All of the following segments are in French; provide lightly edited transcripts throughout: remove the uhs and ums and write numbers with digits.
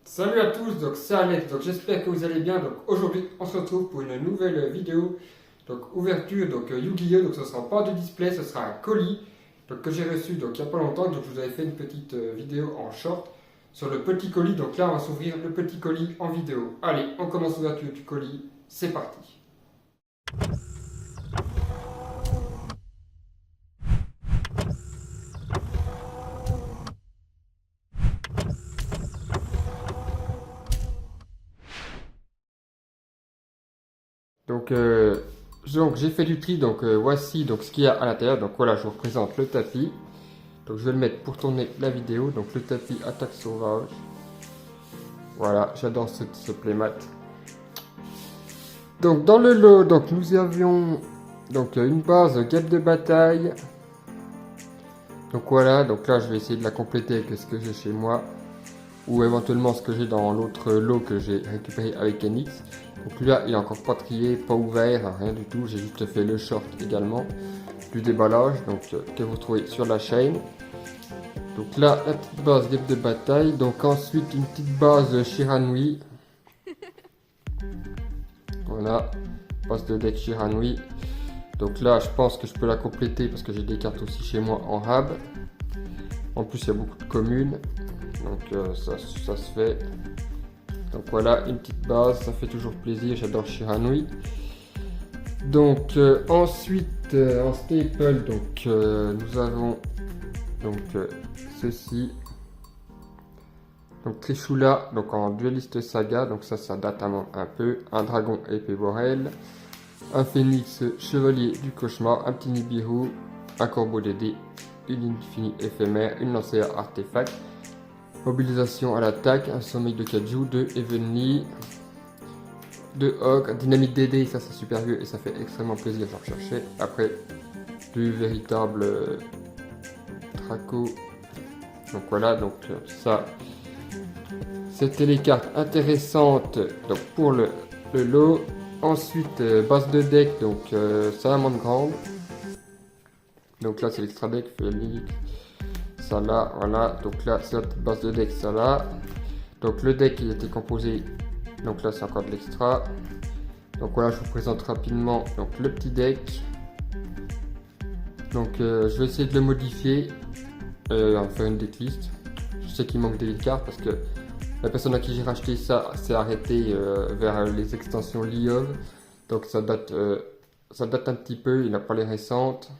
Salut à tous, donc c'est Alex, donc j'espère que vous allez bien. Donc aujourd'hui on se retrouve pour une nouvelle vidéo, donc ouverture, donc Yu-Gi-Oh! Donc ce sera pas de display, ce sera un colis donc, que j'ai reçu donc il n'y a pas longtemps. Donc je vous avais fait une petite vidéo en short sur le petit colis. Donc là on va s'ouvrir le petit colis en vidéo. Allez, on commence l'ouverture du colis, c'est parti. Donc, j'ai fait du tri, donc voici donc ce qu'il y a à l'intérieur. Donc voilà, je vous représente le tapis. Donc je vais le mettre pour tourner la vidéo. Donc le tapis attaque sauvage. Voilà, j'adore ce playmat. Donc dans le lot, donc nous avions donc une base guêpe de bataille. Donc voilà, donc là je vais essayer de la compléter avec ce que j'ai chez moi ou éventuellement ce que j'ai dans l'autre lot que j'ai récupéré avec NX. Donc là il est encore pas trié, pas ouvert, rien du tout. J'ai juste fait le short également du déballage donc que vous trouvez sur la chaîne. Donc là la petite base guêpe de bataille. Donc ensuite une petite base Shiranui. Voilà, base de deck Shiranui. Donc là, je pense que je peux la compléter parce que j'ai des cartes aussi chez moi en hab. En plus, il y a beaucoup de communes. Donc ça se fait. Donc voilà, une petite base, ça fait toujours plaisir. J'adore Shiranui. Donc ensuite, en staple, donc nous avons donc ceci. Donc Trishula, donc en dueliste saga. Donc ça date un peu. Un dragon épée Borel. Un phénix chevalier du cauchemar, un petit Nibiru, un corbeau d'aider, une infinie éphémère, une lancée artefact, mobilisation à l'attaque, un sommeil de Kaju, 2 Evenly, 2 Ogre, dynamite d'aider, ça c'est super vieux et ça fait extrêmement plaisir de rechercher. Après, du véritable Draco. Donc voilà, donc ça, c'était les cartes intéressantes donc pour le lot. Ensuite, base de deck, donc Salamandre Grande. Donc là, c'est l'extra deck, Félix, ça là, voilà. Donc là, c'est la petite base de deck, ça là. Donc le deck, il était composé, donc là, c'est encore de l'extra. Donc voilà, je vous présente rapidement donc, le petit deck. Donc je vais essayer de le modifier, en faire une decklist. Je sais qu'il manque des cartes parce que la personne à qui j'ai racheté ça s'est arrêtée vers les extensions Liov. Donc ça date un petit peu, il n'a pas les récentes.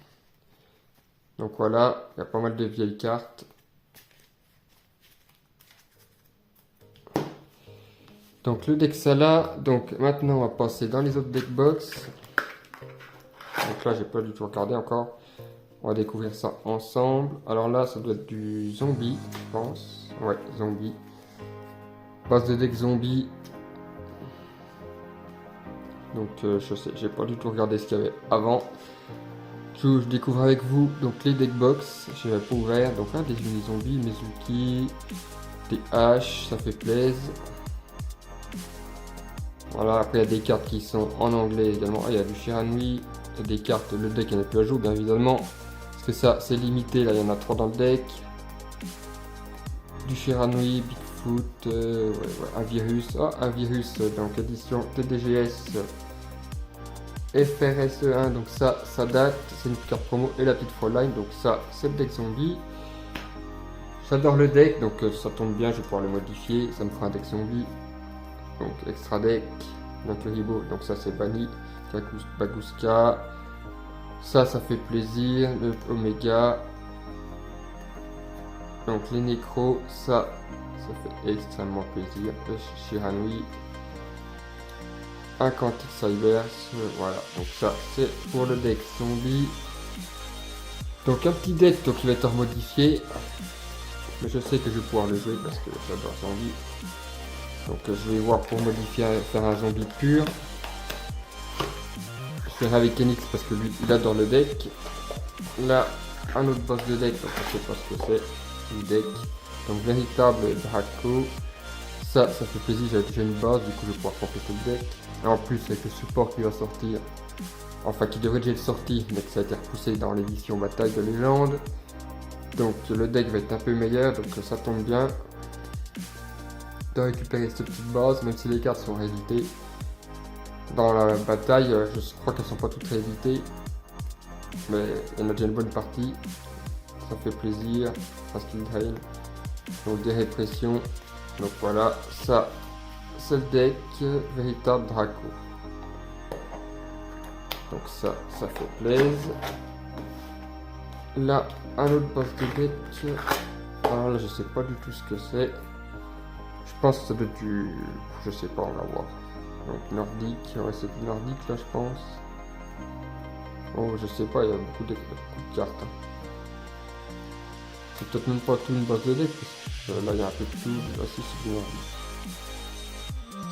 Donc voilà, il y a pas mal de vieilles cartes. Donc le deck ça là, donc maintenant on va passer dans les autres deck box. Donc là j'ai pas du tout regardé encore. On va découvrir ça ensemble. Alors là ça doit être du zombie, je pense. Ouais, zombie. Base de deck zombie. Donc je sais, j'ai pas du tout regardé ce qu'il y avait avant. Je découvre avec vous donc les deck box. Je n'avais pas ouvert. Donc là des unis zombies, Mizuki, des haches, ça fait plaisir. Voilà, après il y a des cartes qui sont en anglais également. Ah, il y a du Shiranui, il y a des cartes, le deck il n'y en a plus à jouer bien évidemment. Parce que ça c'est limité, là il y en a 3 dans le deck. Du Shiranui, Bigfoot, un virus. Ah, un virus, donc édition TDGS FRSE1, donc ça date, c'est une carte promo. Et la petite Fraulein, donc ça c'est le deck zombie. J'adore le deck, donc ça tombe bien, je vais pouvoir le modifier, ça me fera un deck zombie. Donc extra deck, donc Haribo, donc ça c'est banni. Baguska, ça fait plaisir. Le Omega, donc les Nécros, ça fait extrêmement plaisir. Le Shiranui, un Quantic Cyber, voilà, donc ça c'est pour le deck zombie. Donc un petit deck donc qui va être modifié, mais je sais que je vais pouvoir le jouer parce que j'adore zombie. Donc je vais voir pour modifier, faire un zombie pur. Je ferai avec Enix parce que lui il adore le deck. Là un autre boss de deck, donc je sais pas ce que c'est, une deck. Donc véritable Draco. Ça fait plaisir, j'ai déjà une base, du coup je vais pouvoir compléter le deck. Et en plus avec le support qui va sortir, enfin qui devrait déjà être sorti, mais que ça a été repoussé dans l'édition bataille de légende. Donc le deck va être un peu meilleur, donc ça tombe bien. de récupérer cette petite base, même si les cartes sont rééditées. Dans la bataille, je crois qu'elles sont pas toutes rééditées, mais il y en a déjà une bonne partie. Ça fait plaisir. Skill Drain, donc des répressions. Donc voilà, ça c'est le deck véritable Draco. Donc ça fait plaisir. Là, un autre boss de deck. Alors là, je sais pas du tout ce que c'est. Je pense que ça doit être du... Je sais pas, on va voir. Donc nordique, ouais, c'est du nordique là, je pense. Oh, je sais pas, il y a beaucoup de cartes. Hein. C'est peut-être même pas tout une base de deck, parce que là il y a un peu de tout. Là, si, c'est du nordique.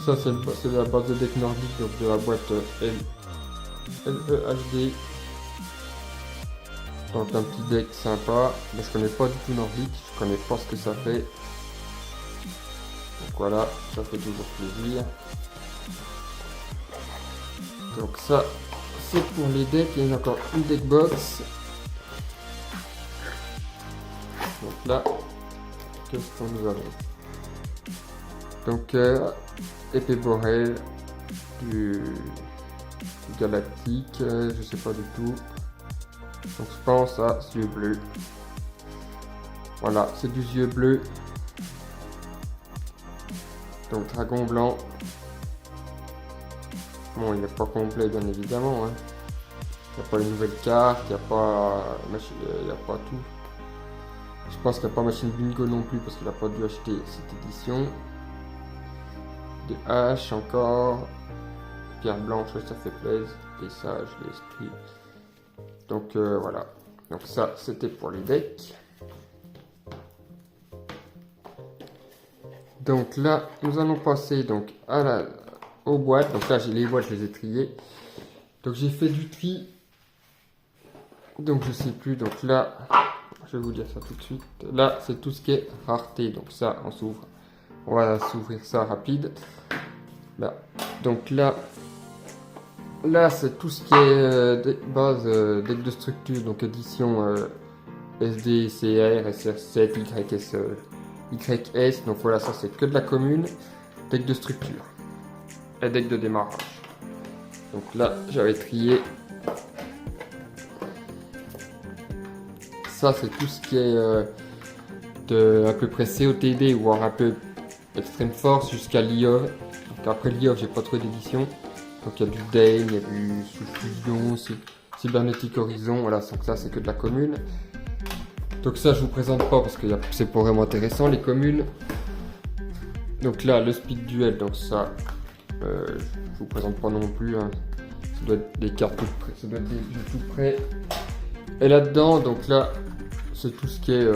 Ça, c'est la base de deck nordique, donc de la boîte LEHD. Donc un petit deck sympa, mais je connais pas du tout nordique, je connais pas ce que ça fait. Donc voilà, ça fait toujours plaisir. Donc ça, c'est pour les decks, il y a encore une deck box. Donc là, qu'est-ce qu'on nous avons? Donc épée Borel, du galactique, je sais pas du tout. Donc je pense à ce yeux bleu. Voilà, c'est du yeux bleu. Donc dragon blanc. Bon, il n'est pas complet bien évidemment. Hein. Il n'y a pas les nouvelles cartes, il n'y a pas tout. Je pense qu'il n'y a pas machine bingo non plus parce qu'il n'a pas dû acheter cette édition. Des haches encore. Pierre blanche, ça fait plaisir. Des sages, l'esprit. Donc voilà, donc ça c'était pour les decks. Donc là nous allons passer donc aux boîtes. Donc là j'ai les boîtes, je les ai triées. Donc j'ai fait du tri. Donc je sais plus, donc là je vais vous dire ça tout de suite. Là c'est tout ce qui est rareté, donc ça on s'ouvre. On va s'ouvrir ça rapide. Là. Donc là, c'est tout ce qui est base deck de structure, donc édition SD, CR, SR7, YS. Donc voilà, ça c'est que de la commune, deck de structure et deck de démarrage. Donc là, j'avais trié. Ça, c'est tout ce qui est de à peu près COTD, voire un peu Extreme Force jusqu'à l'IOV. Donc après l'IOV, j'ai pas trouvé d'édition. Donc il y a du Dane, il y a du Sous-Fusion, Cybernetic Horizon, voilà, donc ça c'est que de la commune. Donc ça je vous présente pas parce que c'est pas vraiment intéressant les communes. Donc là le Speed Duel, donc ça je vous présente pas non plus. Hein. Ça doit être des cartes toutes prêtes, ça doit être des jeux tout prêts. Et là-dedans, donc là c'est tout ce qui est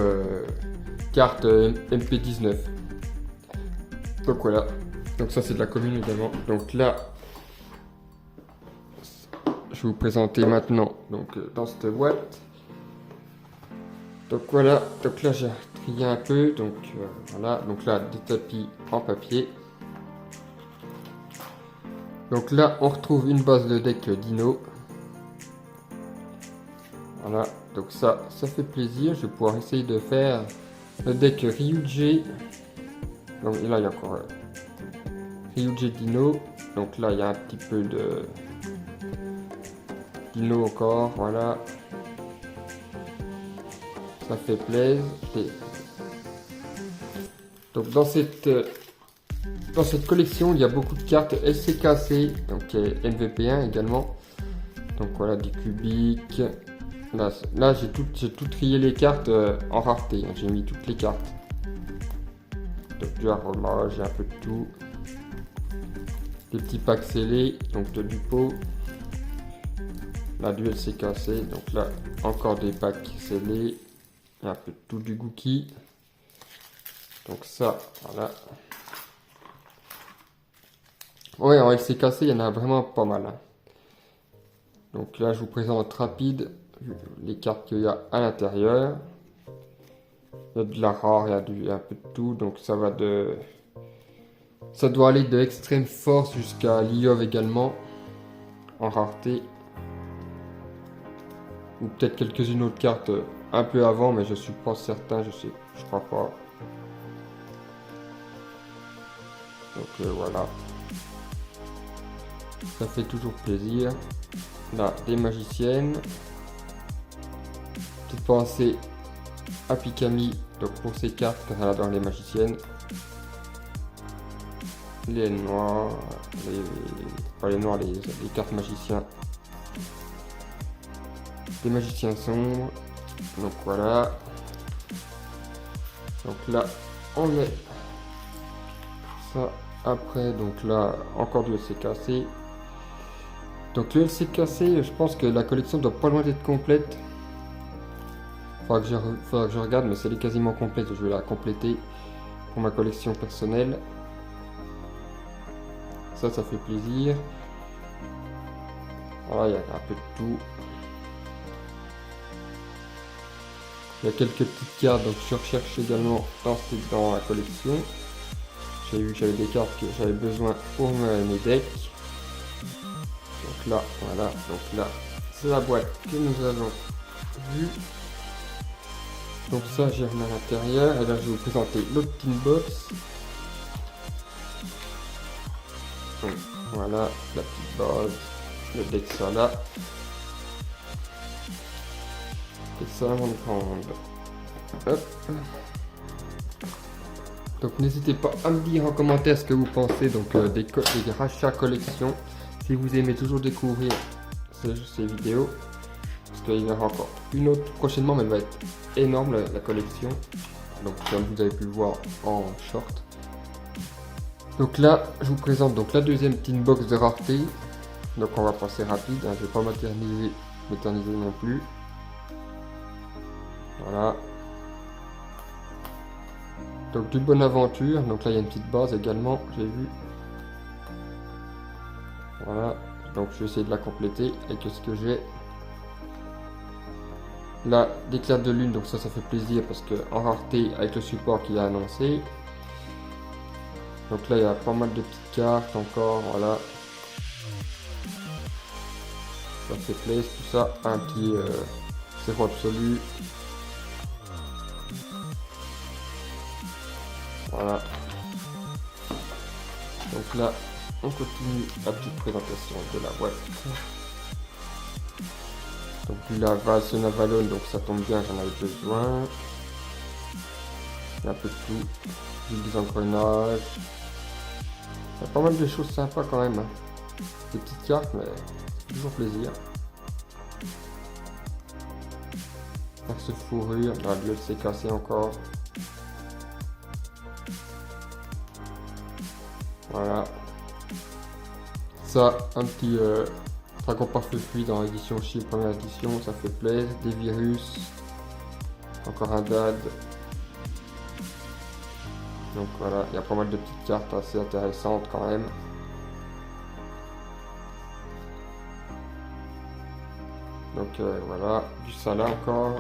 carte MP19. Donc voilà, donc ça c'est de la commune également. Donc là je vais vous présenter maintenant donc dans cette boîte. Donc voilà, donc là j'ai trié un peu, donc voilà, donc là des tapis en papier. Donc là on retrouve une base de deck Dino. Voilà, donc ça fait plaisir, je vais pouvoir essayer de faire le deck Ryuji. Donc là il y a encore Ryuji Dino, donc là il y a un petit peu de Dino encore, voilà. Ça fait plaisir. Donc dans cette collection, il y a beaucoup de cartes SCKC, donc MVP1 également. Donc voilà, des cubiques. Là j'ai tout trié les cartes en rareté, hein. J'ai mis toutes les cartes. Donc du aroma, j'ai un peu de tout. Des petits packs scellés, donc de Dupo. La duel CKC, donc là encore des packs scellés, il y a un peu de tout du Gookie. Donc ça, voilà. Ouais, en LCKC, il y en a vraiment pas mal. Hein. Donc là, je vous présente rapide les cartes qu'il y a à l'intérieur. Il y a de la rare, il y a un peu de tout, donc ça va de... Ça doit aller de Extreme Force jusqu'à l'IOV également, en rareté. Ou peut-être quelques-unes autres cartes un peu avant, mais je suis pas certain, je crois pas. Donc voilà. Ça fait toujours plaisir. Là, des magiciennes. Petite pensée à Pikami, donc pour ces cartes, car elle adore les magiciennes. Les noirs, pas les noirs, les cartes magiciens. Des magiciens sombres. Donc voilà. Donc là, on met ça après. Donc là, encore du LCKC. Donc le LCKC, je pense que la collection doit pas loin d'être complète. Faudra que je regarde, mais elle est quasiment complète. Je vais la compléter pour ma collection personnelle. Ça fait plaisir. Voilà, il y a un peu de tout. Il y a quelques petites cartes, donc je recherche également dans la collection. J'avais des cartes que j'avais besoin pour mes decks. Donc là, voilà, donc là, c'est la boîte que nous avons vue. Donc ça, j'ai remis à l'intérieur. Et là, je vais vous présenter l'autre tin box. Donc voilà, la petite base, le deck ça là. Extrêmement grande. Hop. Donc n'hésitez pas à me dire en commentaire ce que vous pensez donc des rachats collection. Si vous aimez toujours découvrir ces vidéos, parce qu'il y aura encore une autre prochainement, mais elle va être énorme la collection. Donc comme vous avez pu le voir en short. Donc là, je vous présente donc la deuxième tin box de rareté. Donc on va passer rapide, hein, je ne vais pas m'éterniser non plus. Voilà. Donc du Bonaventure, donc là il y a une petite base également, j'ai vu. Voilà, donc je vais essayer de la compléter avec ce que j'ai. Là, d'éclat de lune, donc ça fait plaisir parce que en rareté avec le support qu'il a annoncé. Donc là il y a pas mal de petites cartes encore, voilà. Ça fait plaisir, tout ça, un petit zéro absolu. Voilà. Donc là, on continue la petite présentation de la boîte. Donc la vase Navalone, donc ça tombe bien, j'en avais besoin. Il y a un peu de tout. Des engrenages. Il y a pas mal de choses sympas quand même. Des petites cartes, mais c'est toujours plaisir. Perce fourrure, la duel s'est cassé encore. Voilà. Ça, un petit dragon parfait fluide dans l'édition Shield première édition, ça fait plaisir. Des virus. Encore un dad. Donc voilà, il y a pas mal de petites cartes assez intéressantes quand même. Donc voilà, du ça là encore.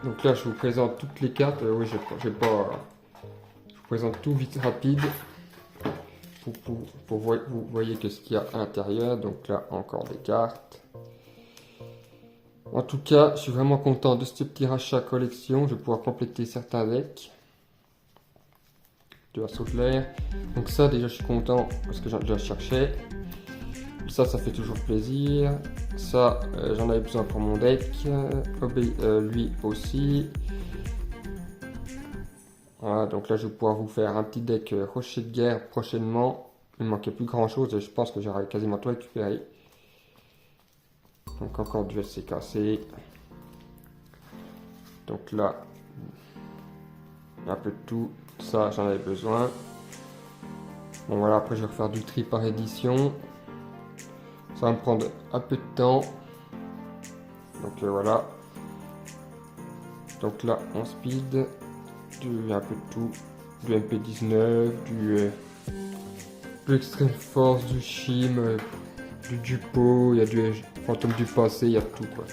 Donc là je vous présente toutes les cartes. Oui, je vous présente tout vite rapide. Pour vous voyez qu'est-ce qu'il y a à l'intérieur. Donc là encore des cartes. En tout cas, je suis vraiment content de ce petit rachat collection. Je vais pouvoir compléter certains decks. De la saut de l'air. Donc ça déjà je suis content parce que je la cherchais. Ça fait toujours plaisir. Ça j'en avais besoin pour mon deck. Lui aussi. Voilà, donc là je vais pouvoir vous faire un petit deck Rocher de guerre prochainement. Il ne manquait plus grand chose et je pense que j'aurai quasiment tout récupéré. Donc encore du LCKC. Donc là, un peu de tout. Ça j'en avais besoin. Bon voilà, après je vais refaire du tri par édition. Ça va me prendre un peu de temps. Donc voilà. Donc là on speed. Un peu de tout. Du MP19, du Extreme Force, du Chim, du Dupo, il y a du Fantôme du passé, il y a tout quoi.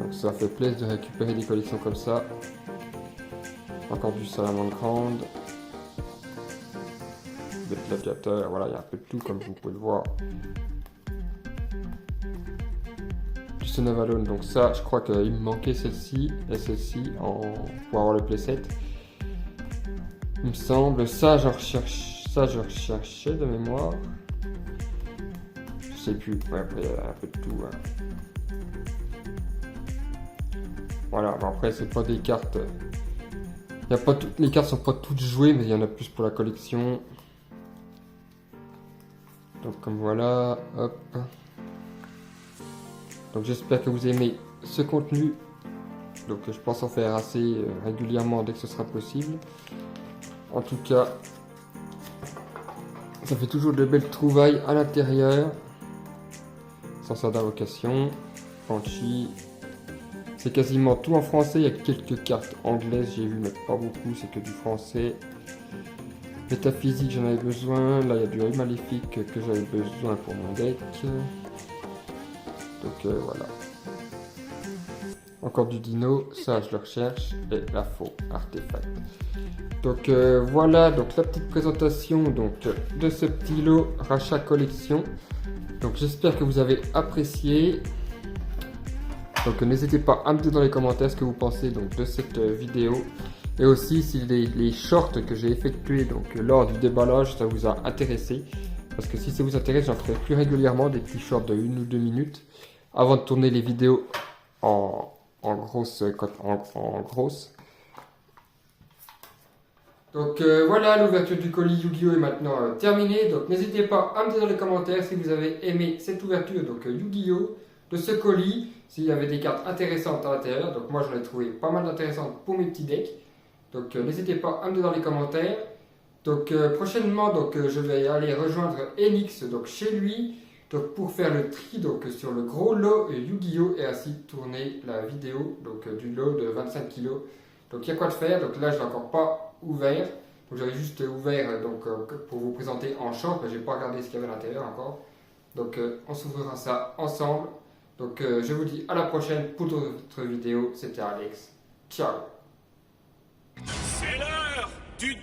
Donc ça fait plaisir de récupérer des collections comme ça. Encore du Salamandre grande. Des gladiateurs, voilà, il y a un peu de tout comme vous pouvez le voir. Du Sonavalone, donc ça, je crois qu'il me manquait celle-ci et celle-ci pour avoir le playset. Il me semble, ça je recherchais de mémoire. Je sais plus, ouais, après il y a un peu de tout. Hein. Voilà, bon, après c'est pas des cartes. Y a pas les cartes sont pas toutes jouées, mais il y en a plus pour la collection. Donc comme voilà, hop. Donc j'espère que vous aimez ce contenu. Donc je pense en faire assez régulièrement dès que ce sera possible. En tout cas, ça fait toujours de belles trouvailles à l'intérieur. Sans d'invocation, Banshee. C'est quasiment tout en français, il y a quelques cartes anglaises, j'ai vu, mais pas beaucoup, c'est que du français. Métaphysique, j'en avais besoin. Là, il y a du œil maléfique que j'avais besoin pour mon deck. Donc voilà. Encore du dino, ça je le recherche. Et la faux artefact. Donc voilà, donc la petite présentation donc, de ce petit lot rachat collection. Donc j'espère que vous avez apprécié. Donc n'hésitez pas à me dire dans les commentaires ce que vous pensez donc, de cette vidéo. Et aussi si les shorts que j'ai effectués donc, lors du déballage ça vous a intéressé. Parce que si ça vous intéresse, j'en ferai plus régulièrement des petits shorts de 1 ou 2 minutes. Avant de tourner les vidéos en grosse. Donc voilà, l'ouverture du colis Yu-Gi-Oh est maintenant terminée. Donc n'hésitez pas à me dire dans les commentaires si vous avez aimé cette ouverture donc Yu-Gi-Oh de ce colis. S'il y avait des cartes intéressantes à l'intérieur. Donc moi j'en ai trouvé pas mal d'intéressantes pour mes petits decks. Donc n'hésitez pas à me dire dans les commentaires. Donc prochainement donc, je vais aller rejoindre Enix donc, chez lui donc, pour faire le tri donc, sur le gros lot Yu-Gi-Oh et ainsi tourner la vidéo donc, du lot de 25 kg. Donc il y a quoi de faire. Donc là je l'ai encore pas ouvert. Donc j'avais juste ouvert donc, pour vous présenter en short, mais j'ai pas regardé ce qu'il y avait à l'intérieur encore. Donc on s'ouvrira ça ensemble. Donc je vous dis à la prochaine pour d'autres vidéos. C'était Alex. Ciao. C'est l'heure du